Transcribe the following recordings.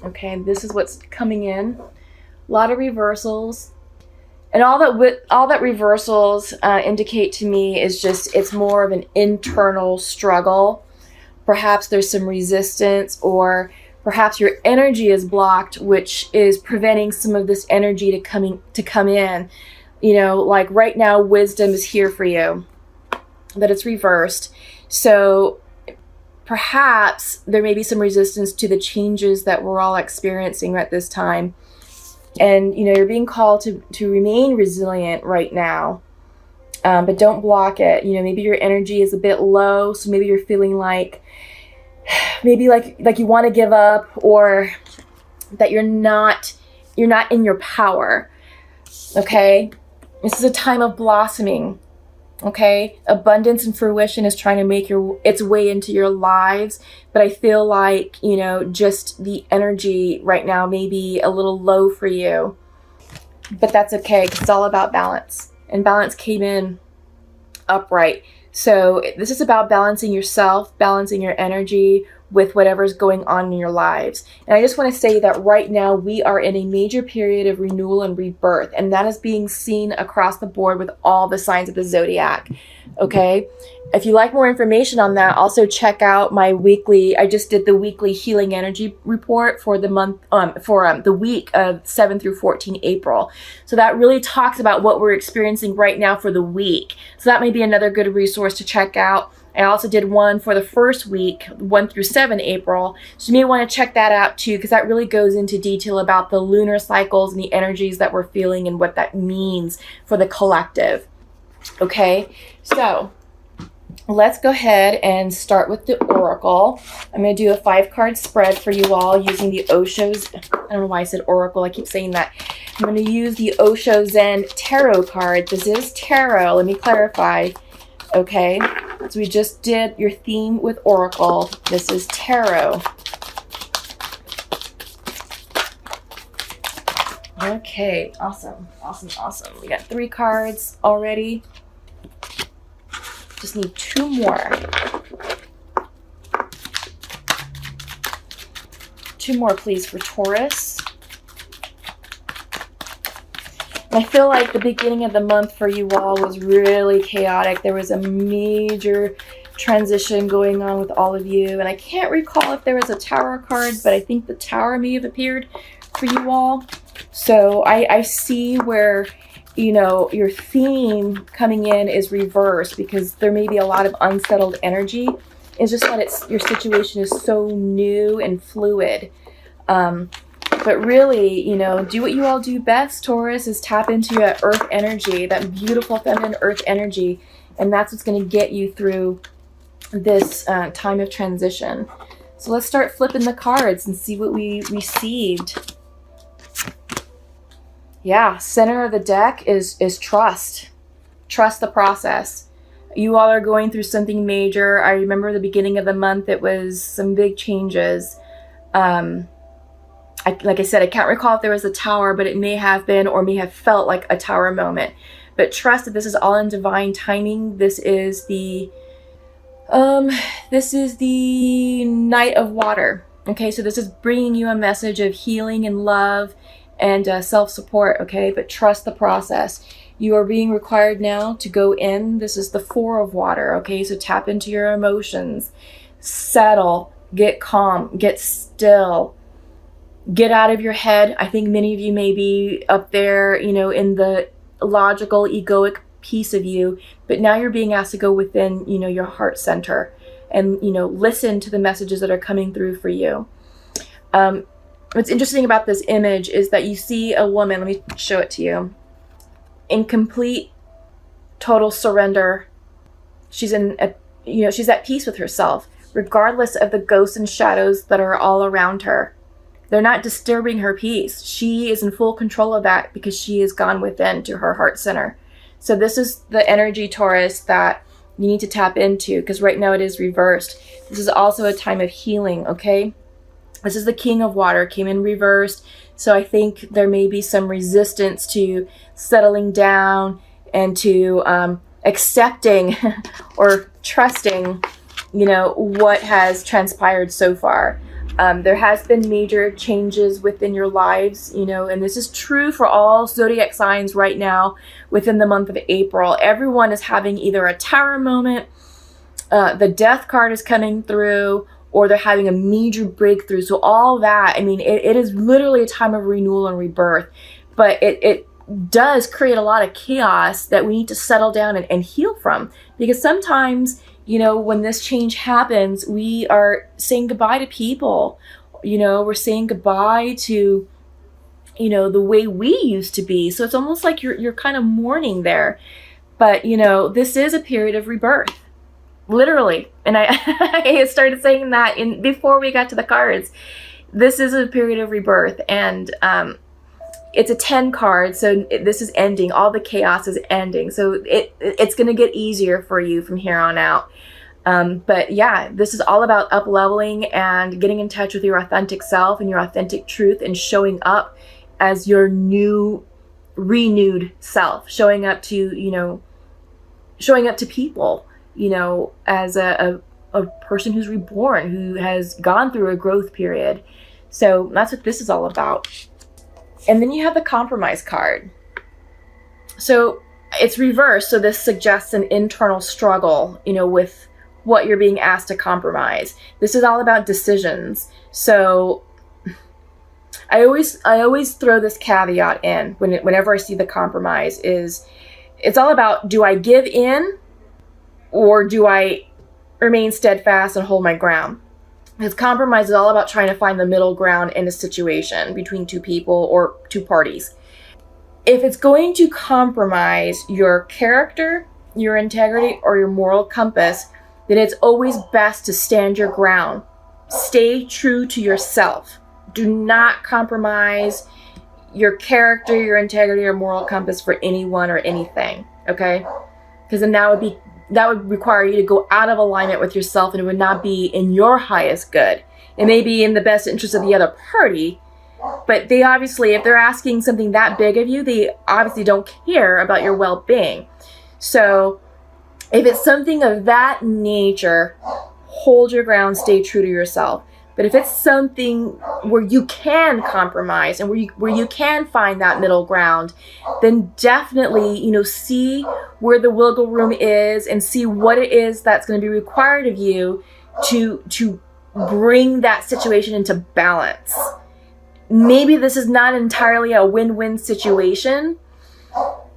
Okay, this is what's coming in. A lot of reversals. And all that reversals indicate to me is just it's more of an internal struggle. Perhaps there's some resistance, or perhaps your energy is blocked, which is preventing some of this energy to come in. Like right now, wisdom is here for you, but it's reversed. So perhaps there may be some resistance to the changes that we're all experiencing at this time. And, you're being called to remain resilient right now, but don't block it. Maybe your energy is a bit low, so maybe you're feeling like you want to give up, or that you're not in your power. Okay? This is a time of blossoming. Okay? Abundance and fruition is trying to make its way into your lives, but I feel like, just the energy right now may be a little low for you. But that's okay, because it's all about balance. And balance came in upright. So this is about balancing yourself, balancing your energy with whatever's going on in your lives. And I just want to say that right now we are in a major period of renewal and rebirth, and that is being seen across the board with all the signs of the zodiac. Okay? If you like more information on that, also check out my I just did the weekly healing energy report for the month, the week of 7 through 14 April. So that really talks about what we're experiencing right now for the week. So that may be another good resource to check out. I also did one for the first week, 1 through 7 April. So you may want to check that out too, because that really goes into detail about the lunar cycles and the energies that we're feeling and what that means for the collective. Okay, so let's go ahead and start with the oracle. I'm going to do a 5-card spread for you all using the Osho's. I don't know why I said oracle. I keep saying that. I'm going to use the Osho Zen tarot card. This is tarot. Let me clarify. Okay, so we just did your theme with oracle. This is tarot. Okay, awesome. We got 3 cards already. Just need 2 more. 2 more, please, for Taurus. I feel like the beginning of the month for you all was really chaotic. There was a major transition going on with all of you. And I can't recall if there was a Tower card, but I think the Tower may have appeared for you all. So I see where, your theme coming in is reversed, because there may be a lot of unsettled energy. It's just that your situation is so new and fluid. But really, do what you all do best, Taurus, is tap into that earth energy, that beautiful feminine earth energy. And that's what's going to get you through this time of transition. So let's start flipping the cards and see what we received. Yeah, center of the deck is trust. Trust the process. You all are going through something major. I remember the beginning of the month, it was some big changes. Like I said, I can't recall if there was a Tower, but it may have been, or may have felt like a Tower moment. But trust that this is all in divine timing. This is the Knight of Water. Okay, so this is bringing you a message of healing and love and self-support. Okay, but trust the process. You are being required now to go in. This is the 4 of Water. Okay, so tap into your emotions, settle, get calm, get still. Get out of your head. I think many of you may be up there, in the logical, egoic piece of you, but now you're being asked to go within, your heart center and, listen to the messages that are coming through for you. What's interesting about this image is that you see a woman, let me show it to you, in complete, total surrender. She's she's at peace with herself, regardless of the ghosts and shadows that are all around her. They're not disturbing her peace. She is in full control of that because she has gone within to her heart center. So this is the energy, Taurus, that you need to tap into, because right now it is reversed. This is also a time of healing, okay? This is the King of Water, came in reversed. So I think there may be some resistance to settling down and to accepting or trusting, what has transpired so far. There has been major changes within your lives, and this is true for all zodiac signs right now within the month of April. Everyone is having either a tower moment, the death card is coming through, or they're having a major breakthrough. So all that, it is literally a time of renewal and rebirth, but it does create a lot of chaos that we need to settle down and heal from, because sometimes, when this change happens, we are saying goodbye to people. We're saying goodbye to, the way we used to be. So it's almost like you're kind of mourning there. But, this is a period of rebirth, literally. And I started saying that before we got to the cards. This is a period of rebirth, and it's a 10 card, so this is ending. All the chaos is ending. So it's going to get easier for you from here on out. But yeah, this is all about up-leveling and getting in touch with your authentic self and your authentic truth, and showing up as your new, renewed self. Showing up to people, as a person who's reborn, who has gone through a growth period. So that's what this is all about. And then you have the compromise card. So it's reversed. So this suggests an internal struggle, with what you're being asked to compromise. This is all about decisions. So I always throw this caveat in whenever I see the compromise is, it's all about, do I give in or do I remain steadfast and hold my ground? Because compromise is all about trying to find the middle ground in a situation between two people or two parties. If it's going to compromise your character, your integrity, or your moral compass, then it's always best to stand your ground. Stay true to yourself. Do not compromise your character, your integrity, or moral compass for anyone or anything, okay? Because then that would require you to go out of alignment with yourself, and it would not be in your highest good. It may be in the best interest of the other party, but they obviously, if they're asking something that big of you, they obviously don't care about your well-being. So if it's something of that nature, hold your ground, stay true to yourself. But if it's something where you can compromise and where you can find that middle ground, then definitely, see where the wiggle room is and see what it is that's going to be required of you to bring that situation into balance. Maybe this is not entirely a win-win situation,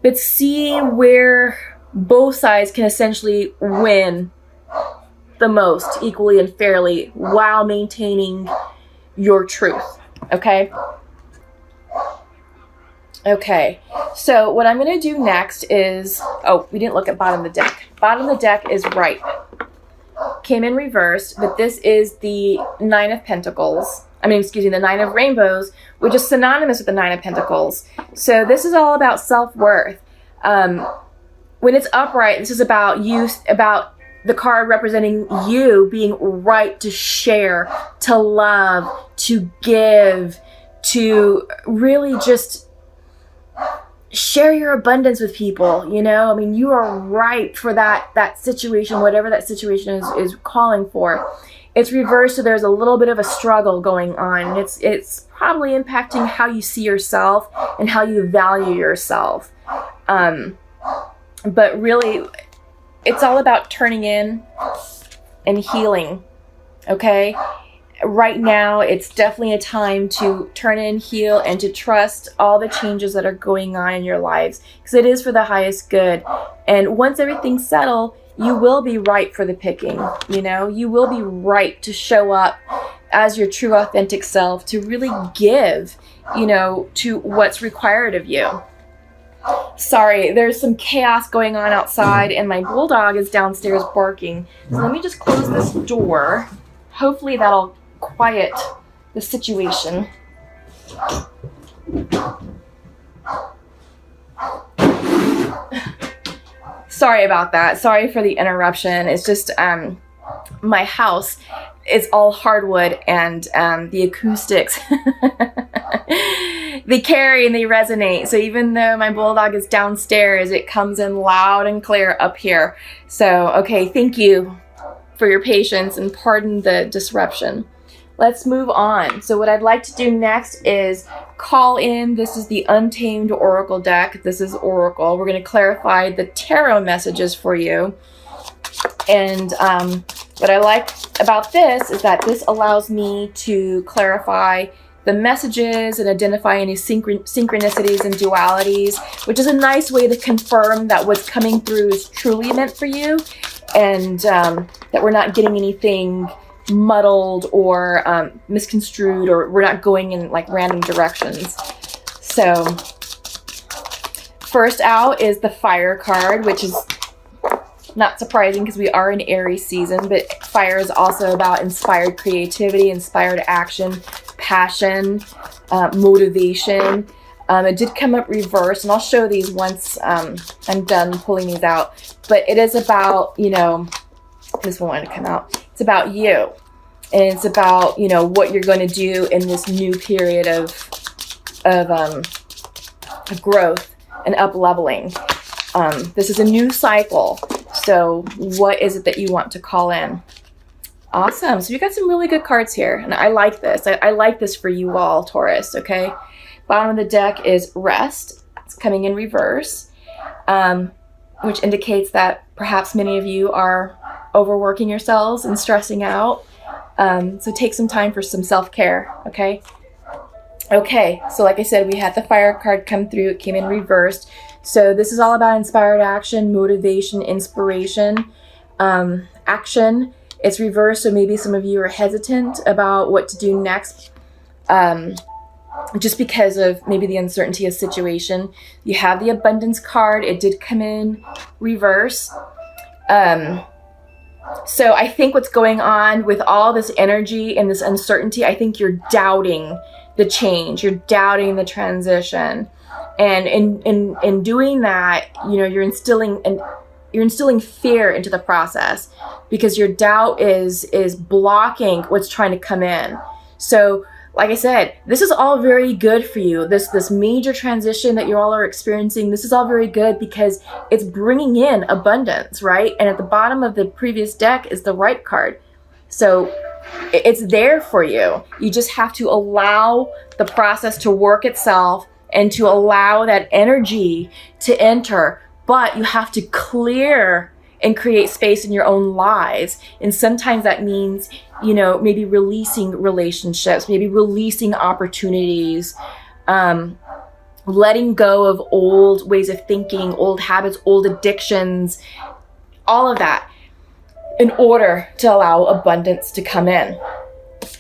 but see where both sides can essentially win the most equally and fairly while maintaining your truth. Okay? Okay. So what I'm going to do next is, we didn't look at bottom of the deck. Bottom of the deck is right. Came in reversed, but this is the Nine of Pentacles. The Nine of Rainbows, which is synonymous with the Nine of Pentacles. So this is all about self-worth. When it's upright, this is about you, about the card representing you being right to share, to love, to give, to really just share your abundance with people, you are right for that situation, whatever that situation is calling for. It's reversed, so there's a little bit of a struggle going on. It's probably impacting how you see yourself and how you value yourself. But really, it's all about turning in and healing, okay? Right now, it's definitely a time to turn in, heal, and to trust all the changes that are going on in your lives, because it is for the highest good. And once everything's settled, you will be right for the picking, You will be right to show up as your true, authentic self, to really give, to what's required of you. Sorry, there's some chaos going on outside, and my bulldog is downstairs barking. So let me just close this door. Hopefully that'll quiet the situation. Sorry about that. Sorry for the interruption. It's just my house is all hardwood, and the acoustics they carry and they resonate. So even though my bulldog is downstairs, it comes in loud and clear up here. So, okay, thank you for your patience and pardon the disruption. let's move on. So what I'd like to do next is call in, this is the Untamed Oracle deck. This is Oracle. We're going to clarify the tarot messages for you. And what I like about this is that this allows me to clarify the messages and identify any synchronicities and dualities, which is a nice way to confirm that what's coming through is truly meant for you, and that we're not getting anything muddled or misconstrued, or we're not going in like random directions. So first out is the Fire card, which is not surprising because we are in Aries season, but fire is also about inspired creativity, inspired action, passion, motivation. It did come up reversed, and I'll show these once I'm done pulling these out. But it is about, you know, this one wanted to come out. It's about you, and it's about, you know, what you're going to do in this new period of growth and up leveling. This is a new cycle. So what is it that you want to call in? Awesome. So you got some really good cards here, and I like this. I like this for you all, Taurus, okay? Bottom of the deck is Rest. It's coming in reverse, which indicates that perhaps many of you are overworking yourselves and stressing out. So take some time for some self-care, okay? Okay, so like I said, we had the Fire card come through. It came in reversed. So this is all about inspired action, motivation, inspiration, action. It's reversed, so maybe some of you are hesitant about what to do next, just because of maybe the uncertainty of situation. You have the Abundance card. It did come in reverse. So I think what's going on with all this energy and this uncertainty, I think you're doubting the change. You're doubting the transition. And in doing that, you know, you're instilling fear into the process because your doubt is blocking what's trying to come in. So like I said, this is all very good for you. This major transition that you all are experiencing, this is all very good because it's bringing in abundance, right? And at the bottom of the previous deck is the Right card. So it's there for you. You just have to allow the process to work itself and to allow that energy to enter. But you have to clear and create space in your own lives. And sometimes that means, you know, maybe releasing relationships, maybe releasing opportunities, letting go of old ways of thinking, old habits, old addictions, all of that, in order to allow abundance to come in.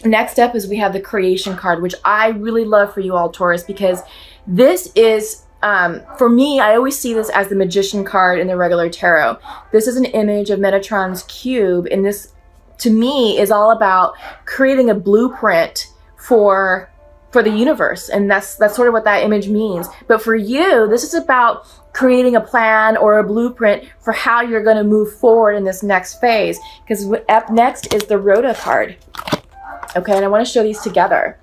Next up is we have the Creation card, which I really love for you all, Taurus, because this is, for me, I always see this as the Magician card in the regular tarot. This is an image of Metatron's cube, and this, to me, is all about creating a blueprint for the universe, and that's sort of what that image means. But for you, this is about creating a plan or a blueprint for how you're going to move forward in this next phase, because up next is the Rhoda card. Okay, and I want to show these together.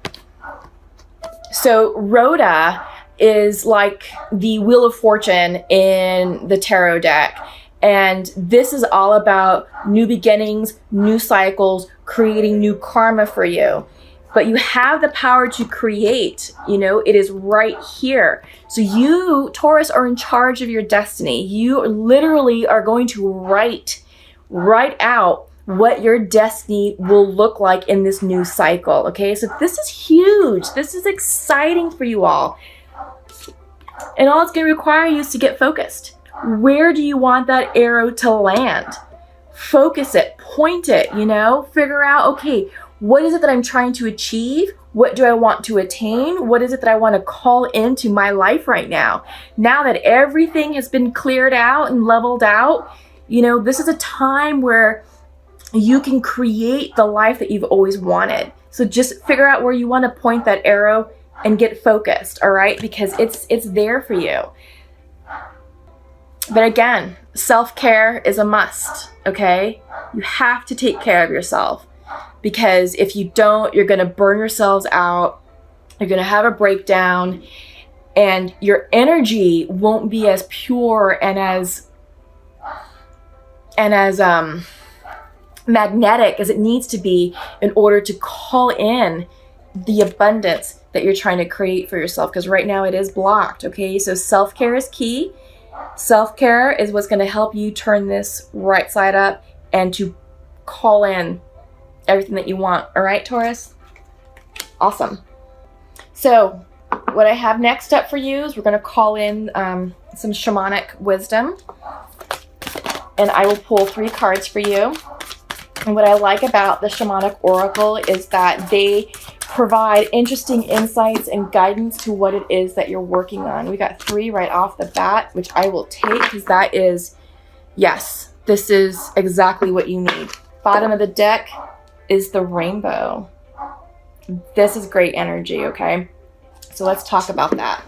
So Rhoda is like the Wheel of Fortune in the tarot deck. And this is all about new beginnings, new cycles, creating new karma for you. But you have the power to create, you know, it is right here. So you, Taurus, are in charge of your destiny. You literally are going to write out what your destiny will look like in this new cycle, okay? So this is huge. This is exciting for you all. And all it's going to require you is to get focused. Where do you want that arrow to land? Focus it, point it, you know? Figure out, okay, what is it that I'm trying to achieve? What do I want to attain? What is it that I want to call into my life right now? Now that everything has been cleared out and leveled out, you know, this is a time where you can create the life that you've always wanted. So just figure out where you want to point that arrow and get focused, all right? Because it's there for you. But again, self-care is a must, okay? You have to take care of yourself, because if you don't, you're going to burn yourselves out. You're going to have a breakdown, and your energy won't be as pure and as magnetic as it needs to be in order to call in the abundance that you're trying to create for yourself, because right now it is blocked. Okay, so self-care is key. Self-care is what's going to help you turn this right side up and to call in everything that you want. All right, Taurus? Awesome. So what I have next up for you is we're going to call in some shamanic wisdom, and I will pull 3 cards for you. And what I like about the shamanic oracle is that they provide interesting insights and guidance to what it is that you're working on. We got 3 right off the bat, which I will take, because that is, yes, this is exactly what you need. Bottom of the deck is the rainbow. This is great energy, okay? So let's talk about that.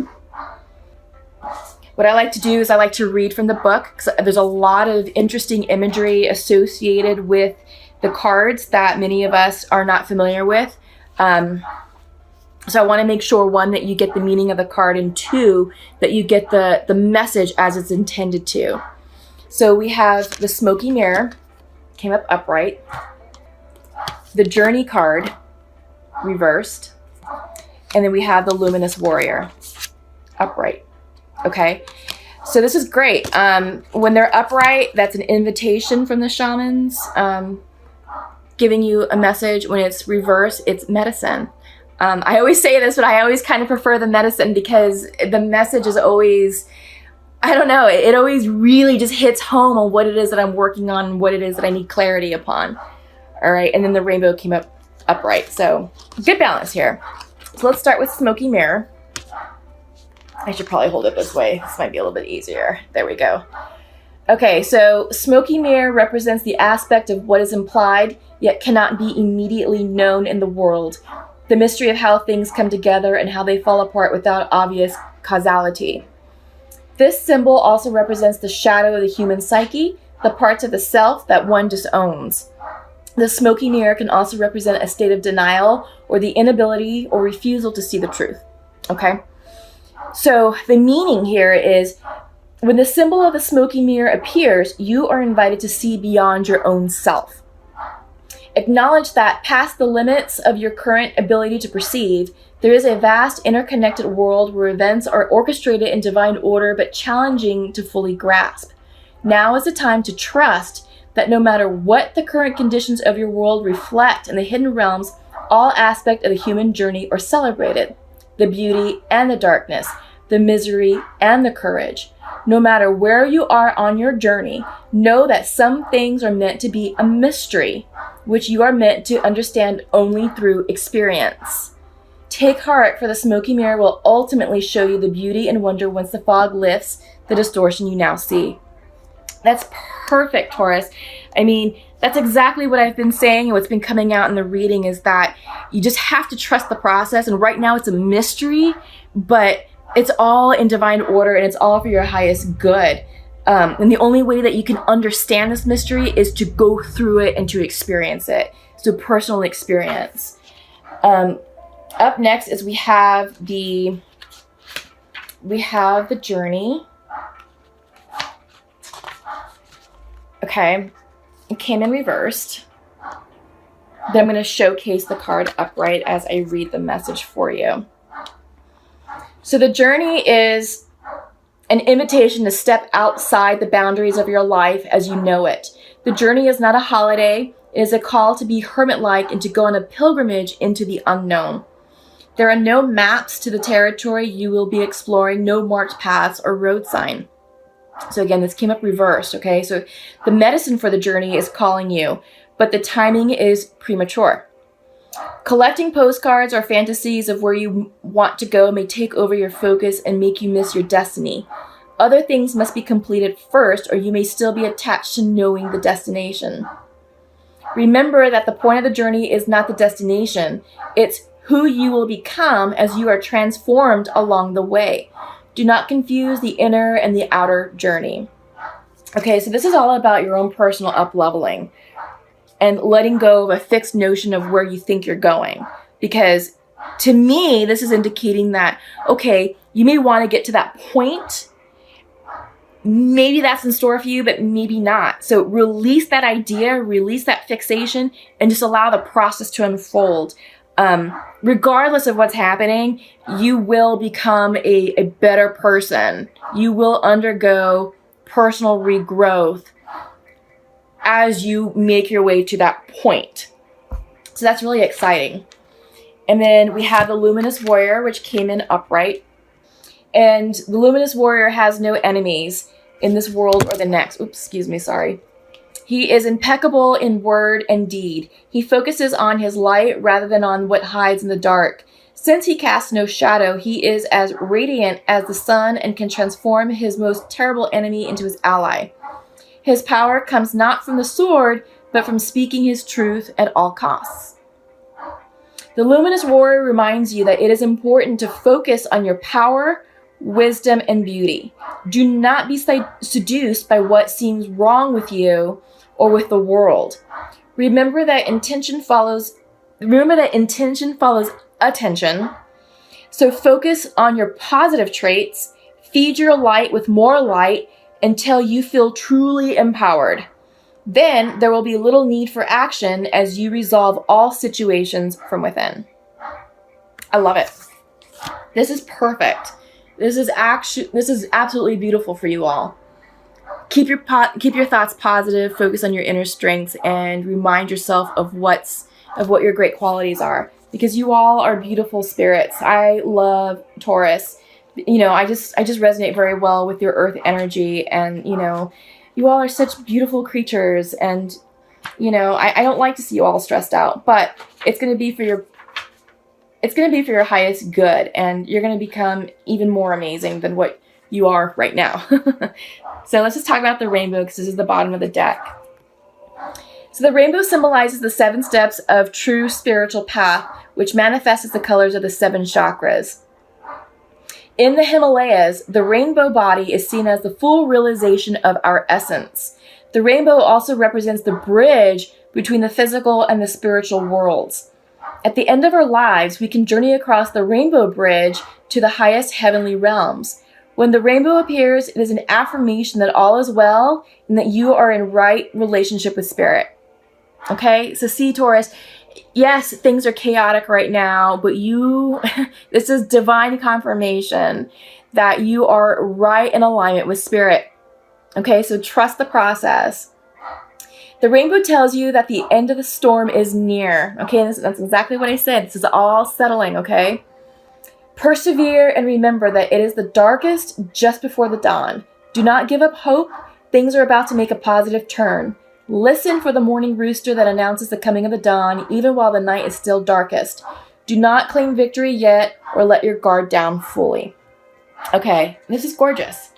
What I like to do is I like to read from the book, because there's a lot of interesting imagery associated with the cards that many of us are not familiar with. So I want to make sure, 1, that you get the meaning of the card, and 2, that you get the message as it's intended to. So we have the smoky mirror, came up upright. The journey card, reversed. And then we have the luminous warrior, upright. Okay, so this is great. When they're upright, that's an invitation from the shamans, giving you a message. When it's reversed, it's medicine. I always say this, but I always kind of prefer the medicine, because the message is always, I don't know, it always really just hits home on what it is that I'm working on and what it is that I need clarity upon. All right, and then the rainbow came up upright. So good balance here. So let's start with smoky mirror. I should probably hold it this way. This might be a little bit easier. There we go. Okay, so smoky mirror represents the aspect of what is implied, yet cannot be immediately known in the world. The mystery of how things come together and how they fall apart without obvious causality. This symbol also represents the shadow of the human psyche, the parts of the self that one disowns. The smoky mirror can also represent a state of denial or the inability or refusal to see the truth. Okay? So the meaning here is, when the symbol of the smoky mirror appears, you are invited to see beyond your own self. Acknowledge that past the limits of your current ability to perceive, there is a vast interconnected world where events are orchestrated in divine order but challenging to fully grasp. Now is the time to trust that no matter what the current conditions of your world reflect in the hidden realms, all aspects of the human journey are celebrated. The beauty and the darkness, the misery and the courage. No matter where you are on your journey, know that some things are meant to be a mystery, which you are meant to understand only through experience. Take heart, for the smoky mirror will ultimately show you the beauty and wonder once the fog lifts the distortion you now see. That's perfect, Taurus. I mean, that's exactly what I've been saying, and what's been coming out in the reading is that you just have to trust the process. And right now it's a mystery, but it's all in divine order, and it's all for your highest good. And the only way that you can understand this mystery is to go through it and to experience it. So personal experience. Up next is we have the journey. Okay, it came in reversed. Then I'm going to showcase the card upright as I read the message for you. So the journey is an invitation to step outside the boundaries of your life as you know it. The journey is not a holiday. It is a call to be hermit-like and to go on a pilgrimage into the unknown. There are no maps to the territory you will be exploring, no marked paths or road sign. So again, this came up reversed, okay? So the medicine for the journey is calling you, but the timing is premature. Collecting postcards or fantasies of where you want to go may take over your focus and make you miss your destiny. Other things must be completed first, or you may still be attached to knowing the destination. Remember that the point of the journey is not the destination. It's who you will become as you are transformed along the way. Do not confuse the inner and the outer journey. Okay, so this is all about your own personal up-leveling and letting go of a fixed notion of where you think you're going. Because to me, this is indicating that, okay, you may want to get to that point, maybe that's in store for you, but maybe not. So release that idea, release that fixation, and just allow the process to unfold. Regardless of what's happening, you will become a better person. You will undergo personal regrowth as you make your way to that point. So that's really exciting. And then we have the Luminous Warrior, which came in upright. And the Luminous Warrior has no enemies in this world or the next. Oops, excuse me, sorry. He is impeccable in word and deed. He focuses on his light rather than on what hides in the dark. Since he casts no shadow, he is as radiant as the sun and can transform his most terrible enemy into his ally. His power comes not from the sword, but from speaking his truth at all costs. The Luminous Warrior reminds you that it is important to focus on your power, wisdom, and beauty. Do not be seduced by what seems wrong with you or with the world. Remember that intention follows attention. So focus on your positive traits, feed your light with more light until you feel truly empowered. Then there will be little need for action as you resolve all situations from within. I love it. This is perfect. This is absolutely beautiful for you all. Keep your thoughts positive, focus on your inner strengths, and remind yourself of what your great qualities are, because you all are beautiful spirits. I love Taurus. You know, I just resonate very well with your earth energy, and you know, you all are such beautiful creatures, and you know, I don't like to see you all stressed out, but it's going to be for your highest good, and you're going to become even more amazing than what you are right now. So let's just talk about the rainbow, because this is the bottom of the deck. So the rainbow symbolizes the 7 steps of true spiritual path, which manifests as the colors of the 7 chakras. In the Himalayas, the rainbow body is seen as the full realization of our essence. The rainbow also represents the bridge between the physical and the spiritual worlds. At the end of our lives, we can journey across the rainbow bridge to the highest heavenly realms. When the rainbow appears, it is an affirmation that all is well and that you are in right relationship with spirit. Okay, so see, Taurus, yes, things are chaotic right now, but this is divine confirmation that you are right in alignment with spirit. Okay, so trust the process. The rainbow tells you that the end of the storm is near. Okay, that's exactly what I said. This is all settling, okay? Persevere and remember that it is the darkest just before the dawn. Do not give up hope. Things are about to make a positive turn. Listen for the morning rooster that announces the coming of the dawn, even while the night is still darkest. Do not claim victory yet or let your guard down fully. Okay, this is gorgeous.